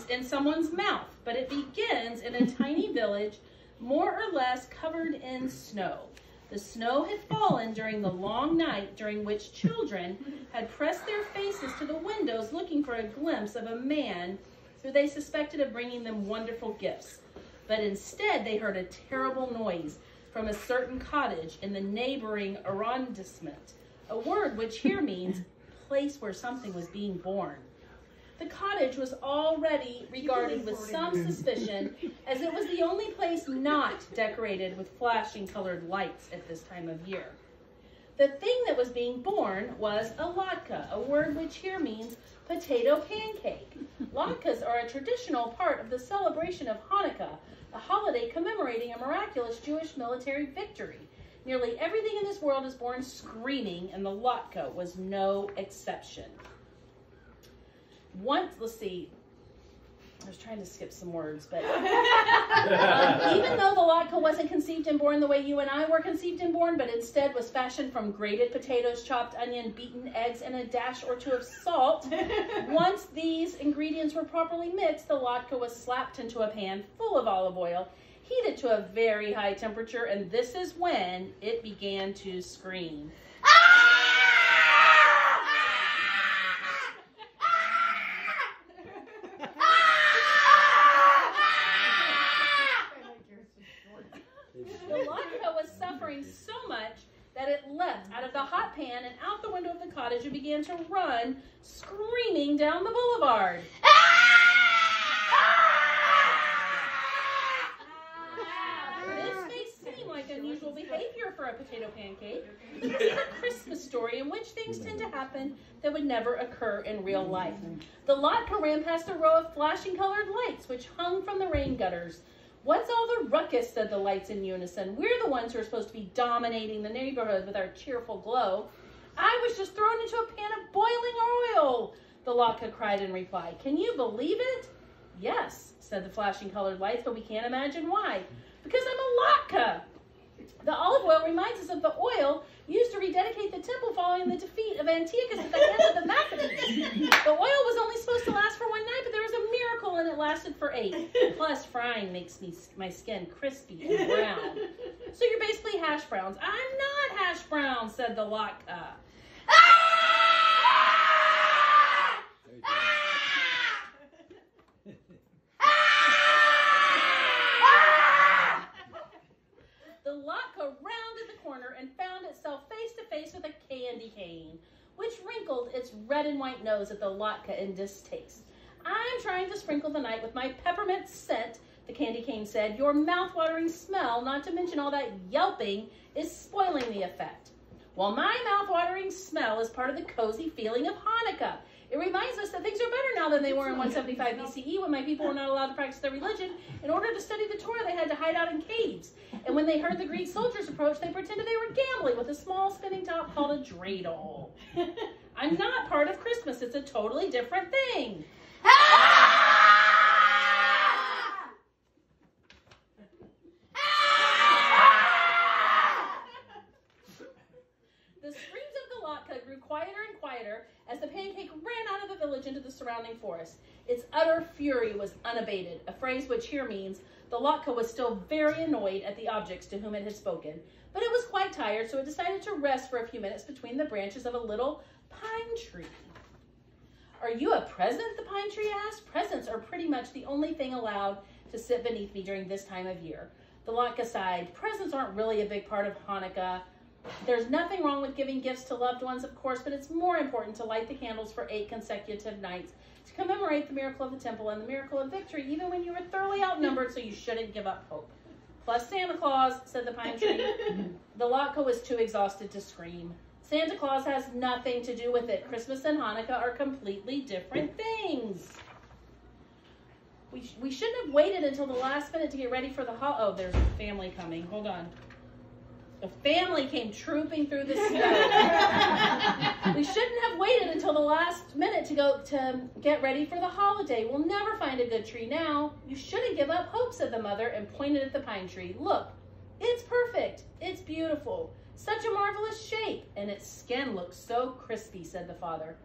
in someone's mouth, but it begins in a tiny village, more or less covered in snow. The snow had fallen during the long night during which children had pressed their faces to the windows looking for a glimpse of a man who they suspected of bringing them wonderful gifts. But instead they heard a terrible noise from a certain cottage in the neighboring arrondissement, a word which here means place where something was being born. The cottage was already regarded with some suspicion, as it was the only place not decorated with flashing colored lights at this time of year. The thing that was being born was a latke, a word which here means potato pancake. Latkes are a traditional part of the celebration of Hanukkah, a holiday commemorating a miraculous Jewish military victory. Nearly everything in this world is born screaming, and the latke was no exception. Let's see, I was trying to skip some words, but even though the latke wasn't conceived and born the way you and I were conceived and born, but instead was fashioned from grated potatoes, chopped onion, beaten eggs, and a dash or two of salt, once these ingredients were properly mixed, the latke was slapped into a pan full of olive oil, heated to a very high temperature, and this is when it began to scream. The latke was suffering so much that it leapt out of the hot pan and out the window of the cottage and began to run, screaming down the boulevard. This may seem like unusual behavior for a potato pancake, but this is a Christmas story in which things tend to happen that would never occur in real life. The latke ran past a row of flashing colored lights which hung from the rain gutters. "What's all the ruckus?" said the lights in unison. "We're the ones who are supposed to be dominating the neighborhood with our cheerful glow." "I was just thrown into a pan of boiling oil," the latke cried in reply. "Can you believe it?" "Yes," said the flashing colored lights, "but we can't imagine why." "Because I'm a latke. The olive oil reminds us of the oil used to rededicate the temple following the defeat of Antiochus at the hands of the Maccabees. The oil was only supposed to last for one night, but there was a miracle and it lasted for 8. Plus, frying makes my skin crispy and brown." "So you're basically hash browns." "I'm not hash browns," said the latke. The latke rounded the corner and found itself face to face with a candy cane, which wrinkled its red and white nose at the latke in distaste. "I'm trying to sprinkle the night with my peppermint scent," the candy cane said. "Your mouth-watering smell, not to mention all that yelping, is spoiling the effect." "Well, my mouth-watering smell is part of the cozy feeling of Hanukkah. It reminds us that things are better now than they were in 175 BCE when my people were not allowed to practice their religion. In order to study the Torah, they had to hide out in caves. And when they heard the Greek soldiers approach, they pretended they were gambling with a small spinning top called a dreidel. I'm not part of Christmas. It's a totally different thing." The screams of the latke grew quieter and quieter as the pancake ran out of the village into the surrounding forest. Its utter fury was unabated, a phrase which here means the latke was still very annoyed at the objects to whom it had spoken, but it was quite tired, so it decided to rest for a few minutes between the branches of a little pine tree. "Are you a present?" the pine tree asked. "Presents are pretty much the only thing allowed to sit beneath me during this time of year." The latke sighed. "Presents aren't really a big part of Hanukkah. There's nothing wrong with giving gifts to loved ones, of course, but it's more important to light the candles for 8 consecutive nights to commemorate the miracle of the temple and the miracle of victory, even when you were thoroughly outnumbered, so you shouldn't give up hope. Plus Santa Claus," said the pine tree. The latke was too exhausted to scream. "Santa Claus has nothing to do with it. Christmas and Hanukkah are completely different things." We shouldn't have waited until the last minute to get ready for the Oh, there's a family coming. Hold on. A family came trooping through the snow. "We shouldn't have waited until the last minute to get ready for the holiday. We'll never find a good tree now." "You shouldn't give up hope," said the mother and pointed at the pine tree. "Look, it's perfect. It's beautiful. Such a marvelous shape. And its skin looks so crispy," said the father,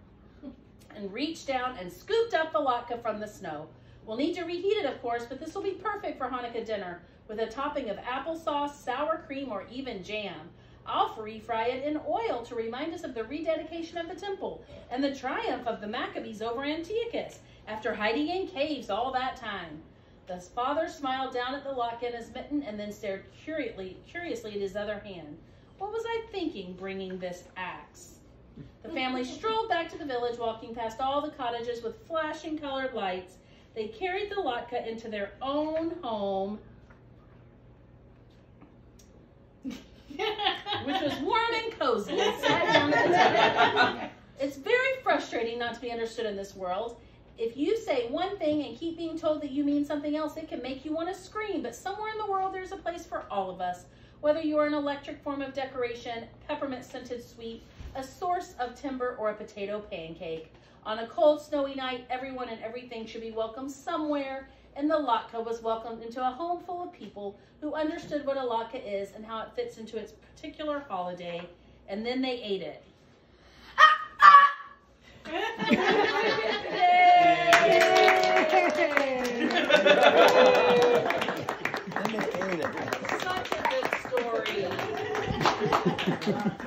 and reached down and scooped up the latke from the snow. We'll need to reheat it, of course, but this will be perfect for Hanukkah dinner with a topping of applesauce, sour cream, or even jam. I'll refry it in oil to remind us of the rededication of the temple and the triumph of the Maccabees over Antiochus after hiding in caves all that time. The father smiled down at the latke in his mitten and then stared curiously at his other hand. What was I thinking, bringing this axe? The family strolled back to the village, walking past all the cottages with flashing colored lights. They carried the latke into their own home, which was warm and cozy, and sat down at the table. It's very frustrating not to be understood in this world. If you say one thing and keep being told that you mean something else, it can make you want to scream, but somewhere in the world there's a place for all of us. Whether you are an electric form of decoration, peppermint-scented sweet, a source of timber, or a potato pancake. On a cold, snowy night, everyone and everything should be welcome somewhere, and the latke was welcomed into a home full of people who understood what a latke is and how it fits into its particular holiday, and then they ate it. Such a good story.